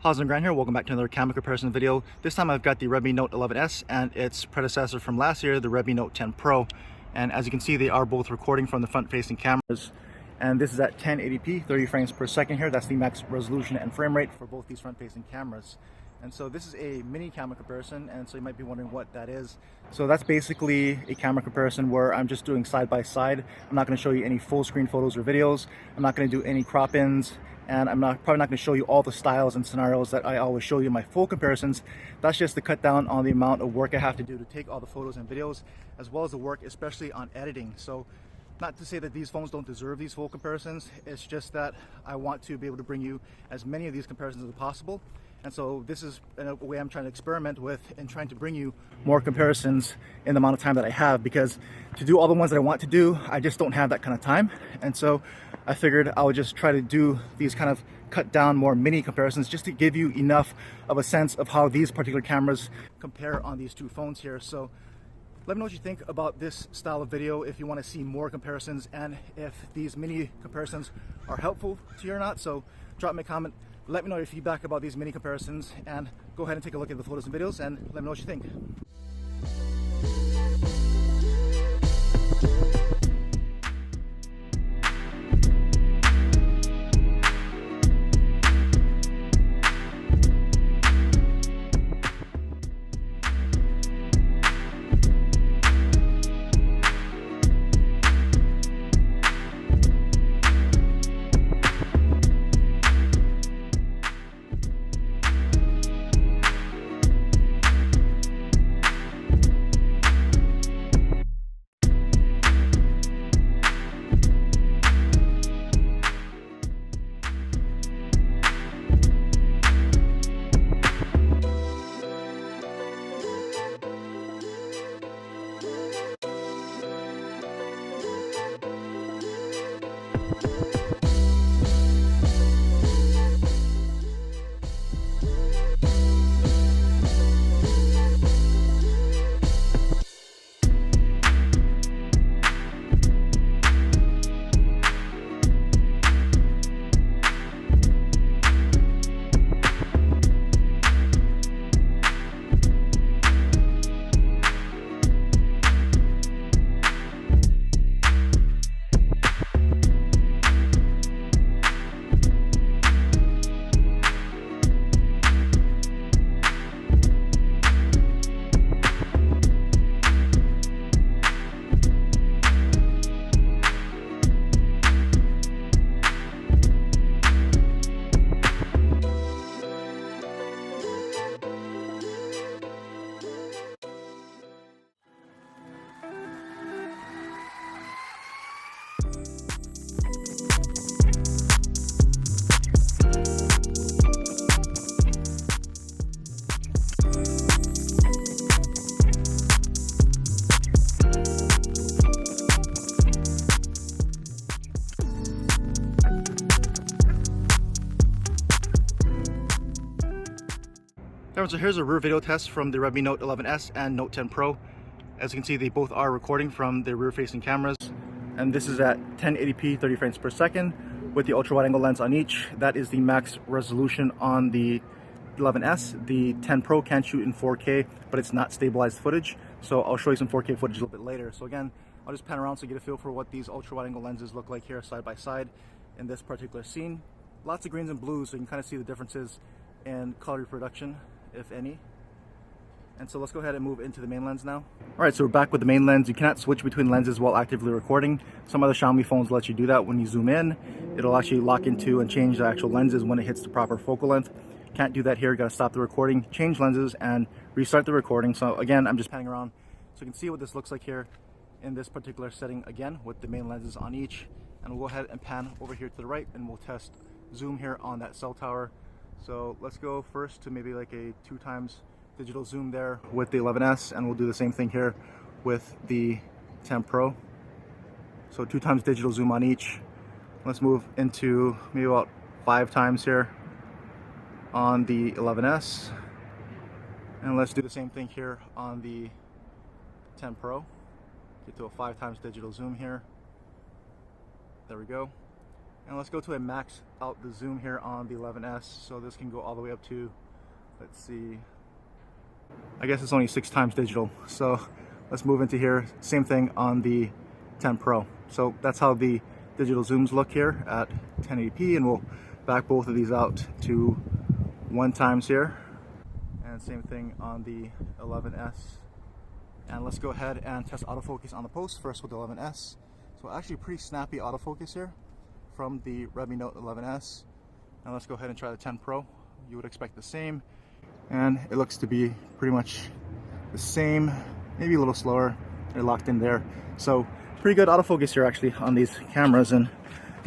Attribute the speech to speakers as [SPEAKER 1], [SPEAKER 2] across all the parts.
[SPEAKER 1] Howzit Grant here, welcome back to another camera comparison video. This time I've got the Redmi Note 11S and its predecessor from last year, the Redmi Note 10 Pro. And as you can see, they are both recording from the front-facing cameras. And this is at 1080p, 30 frames per second here. That's the max resolution and frame rate for both these front-facing cameras. And so this is a mini camera comparison, and so you might be wondering what that is. So that's basically a camera comparison where I'm just doing side by side. I'm not going to show you any full screen photos or videos. I'm not going to do any crop-ins, and I'm probably not going to show you all the styles and scenarios that I always show you in my full comparisons. That's just to cut down on the amount of work I have to do to take all the photos and videos, as well as the work especially on editing. So not to say that these phones don't deserve these full comparisons, it's just that I want to be able to bring you as many of these comparisons as possible. And so this is a way I'm trying to experiment with and trying to bring you more comparisons in the amount of time that I have, because to do all the ones that I want to do, I just don't have that kind of time. And so I figured I would just try to do these kind of cut down more mini comparisons just to give you enough of a sense of how these particular cameras compare on these two phones here. So let me know what you think about this style of video, if you want to see more comparisons and if these mini comparisons are helpful to you or not. So drop me a comment, let me know your feedback about these mini comparisons, and go ahead and take a look at the photos and videos and let me know what you think. So here's a rear video test from the Redmi Note 11S and Note 10 Pro. As you can see, they both are recording from their rear-facing cameras. And this is at 1080p, 30 frames per second, with the ultra-wide-angle lens on each. That is the max resolution on the 11S. The 10 Pro can shoot in 4K, but it's not stabilized footage. So I'll show you some 4K footage a little bit later. So again, I'll just pan around so you get a feel for what these ultra-wide-angle lenses look like here side by side in this particular scene. Lots of greens and blues, so you can kind of see the differences in color reproduction, if any. And so let's go ahead and move into the main lens now. Alright, so we're back with the main lens. You cannot switch between lenses while actively recording. Some other Xiaomi phones let you do that. When you zoom in, it'll actually lock into and change the actual lenses when it hits the proper focal length. Can't do that here. You gotta stop the recording, change lenses, and restart the recording. So again, I'm just panning around so you can see what this looks like here in this particular setting, again with the main lenses on each. And we'll go ahead and pan over here to the right and we'll test zoom here on that cell tower. So let's go first to maybe like a 2x digital zoom there with the 11S, and we'll do the same thing here with the 10 Pro. So 2x digital zoom on each. Let's move into maybe about 5x here on the 11S, and let's do the same thing here on the 10 Pro. Get to a 5x digital zoom here. There we go. And let's go to a max out the zoom here on the 11S. So this can go all the way up to, let's see, I guess it's only 6 times digital. So let's move into here. Same thing on the 10 Pro. So that's how the digital zooms look here at 1080p, and we'll back both of these out to 1 times here. And same thing on the 11S. And let's go ahead and test autofocus on the post first with the 11S. So actually pretty snappy autofocus here from the Redmi Note 11S. And let's go ahead and try the 10 Pro. You would expect the same. And it looks to be pretty much the same, maybe a little slower. They're locked in there. So pretty good autofocus here actually on these cameras. And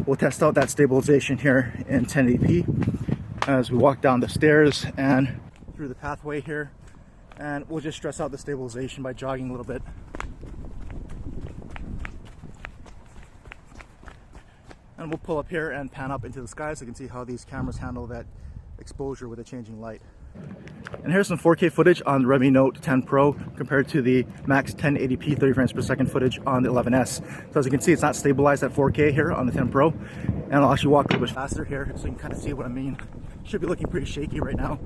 [SPEAKER 1] we'll test out that stabilization here in 1080p as we walk down the stairs and through the pathway here. And we'll just stress out the stabilization by jogging a little bit. And we'll pull up here and pan up into the sky so you can see how these cameras handle that exposure with a changing light. And here's some 4K footage on the Redmi Note 10 Pro compared to the max 1080p 30 frames per second footage on the 11S. So as you can see, it's not stabilized at 4K here on the 10 Pro. And I'll actually walk a little bit faster here so you can kind of see what I mean. Should be looking pretty shaky right now.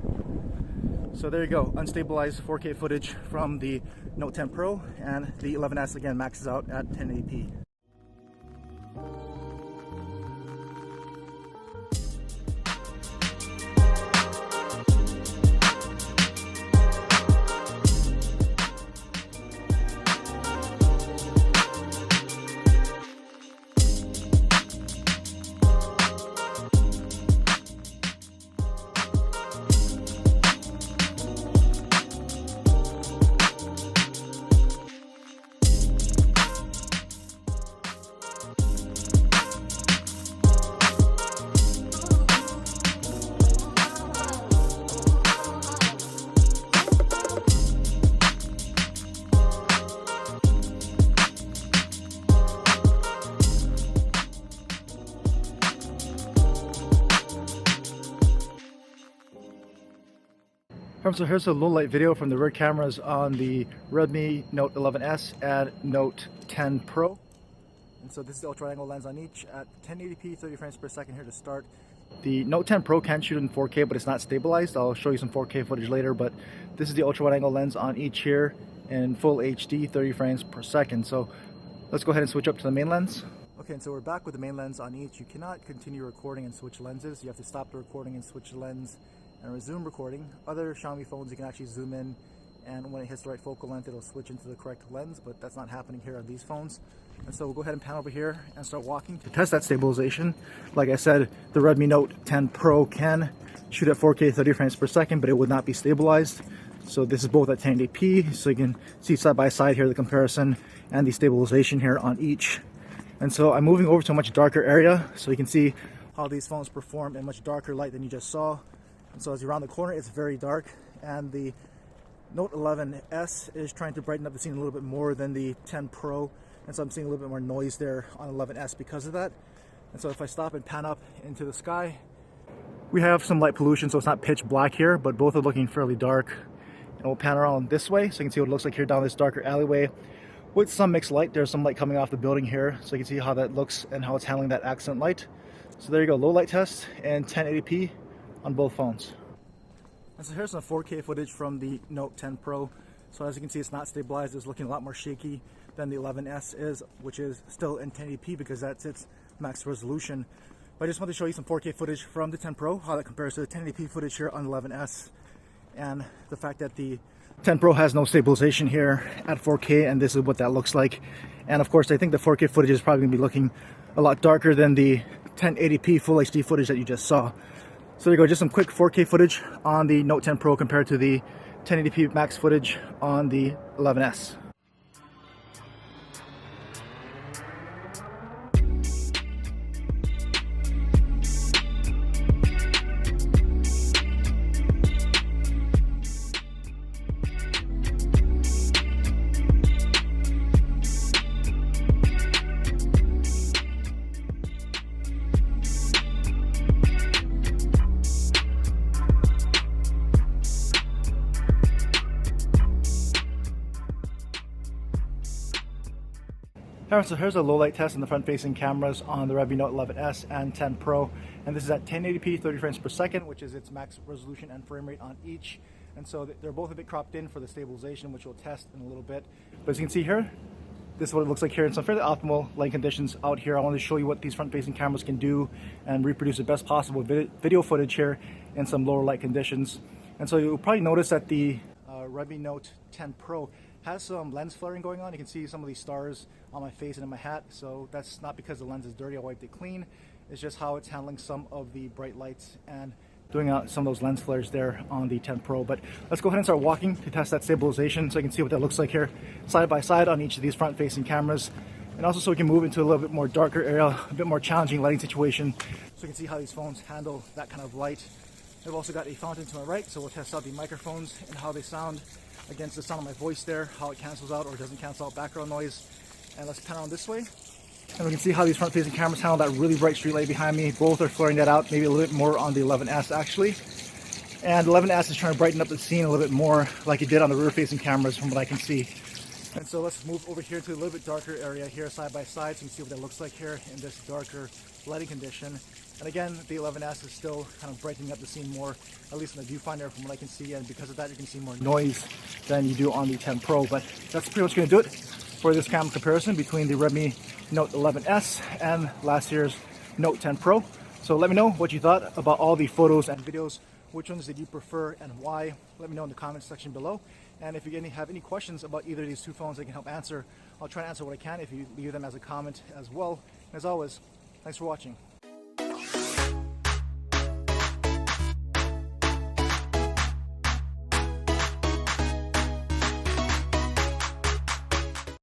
[SPEAKER 1] So there you go, unstabilized 4K footage from the Note 10 Pro, and the 11S again maxes out at 1080p. So here's a low light video from the rear cameras on the Redmi Note 11S and Note 10 Pro. And so this is the ultra wide angle lens on each at 1080p 30 frames per second here to start. The Note 10 Pro can shoot in 4K, but it's not stabilized. I'll show you some 4K footage later, but this is the ultra wide angle lens on each here in full HD 30 frames per second. So let's go ahead and switch up to the main lens. Okay, and so we're back with the main lens on each. You cannot continue recording and switch lenses. You have to stop the recording and switch the lens and resume recording. Other Xiaomi phones you can actually zoom in, and when it hits the right focal length it'll switch into the correct lens, but that's not happening here on these phones. And so we'll go ahead and pan over here and start walking to test that stabilization. Like I said, the Redmi Note 10 Pro can shoot at 4K 30 frames per second, but it would not be stabilized. So this is both at 1080p, so you can see side by side here the comparison and the stabilization here on each. And so I'm moving over to a much darker area so you can see how these phones perform in much darker light than you just saw. And so as you round the corner, it's very dark, and the Note 11S is trying to brighten up the scene a little bit more than the 10 Pro, and so I'm seeing a little bit more noise there on 11S because of that. And so if I stop and pan up into the sky, we have some light pollution, so it's not pitch black here, but both are looking fairly dark. And we'll pan around this way so you can see what it looks like here down this darker alleyway with some mixed light. There's some light coming off the building here, so you can see how that looks and how it's handling that accent light. So there you go, low light test and 1080p on both phones. And so here's some 4K footage from the Note 10 Pro. So as you can see, it's not stabilized. It's looking a lot more shaky than the 11S is, which is still in 1080p because that's its max resolution. But I just want to show you some 4K footage from the 10 Pro, how that compares to the 1080p footage here on the 11S, and the fact that the 10 Pro has no stabilization here at 4K, and this is what that looks like. And of course, I think the 4K footage is probably going to be looking a lot darker than the 1080p full HD footage that you just saw. So there you go, just some quick 4K footage on the Note 10 Pro compared to the 1080p max footage on the 11S. Alright, so here's a low light test in the front facing cameras on the Redmi Note 11S and 10 Pro, and this is at 1080p 30 frames per second, which is its max resolution and frame rate on each. And so they're both a bit cropped in for the stabilization, which we'll test in a little bit. But as you can see here, this is what it looks like here in some fairly optimal light conditions out here. I want to show you what these front facing cameras can do and reproduce the best possible video footage here in some lower light conditions. And so you'll probably notice that the Redmi Note 10 Pro has some lens flaring going on. You can see some of these stars on my face and in my hat. So that's not because the lens is dirty, I wiped it clean. It's just how it's handling some of the bright lights and doing out some of those lens flares there on the 10 Pro. But let's go ahead and start walking to test that stabilization so you can see what that looks like here side by side on each of these front facing cameras. And also so we can move into a little bit more darker area, a bit more challenging lighting situation, so you can see how these phones handle that kind of light. I've also got a fountain to my right, so we'll test out the microphones and how they sound against the sound of my voice there, how it cancels out or doesn't cancel out background noise. And let's pan on this way. And we can see how these front facing cameras handle that really bright street light behind me. Both are flaring that out, maybe a little bit more on the 11S actually. And the 11S is trying to brighten up the scene a little bit more like it did on the rear facing cameras from what I can see. And so let's move over here to a little bit darker area here side by side so you can see what that looks like here in this darker lighting condition. And again, the 11S is still kind of brightening up the scene more, at least in the viewfinder from what I can see, and because of that you can see more noise than you do on the 10 Pro. But that's pretty much going to do it for this camera comparison between the Redmi Note 11S and last year's Note 10 Pro. So let me know what you thought about all the photos and videos. Which ones did you prefer and why? Let me know in the comments section below. And if you have any questions about either of these two phones I can help answer, I'll try to answer what I can if you leave them as a comment as well. As always, thanks for watching.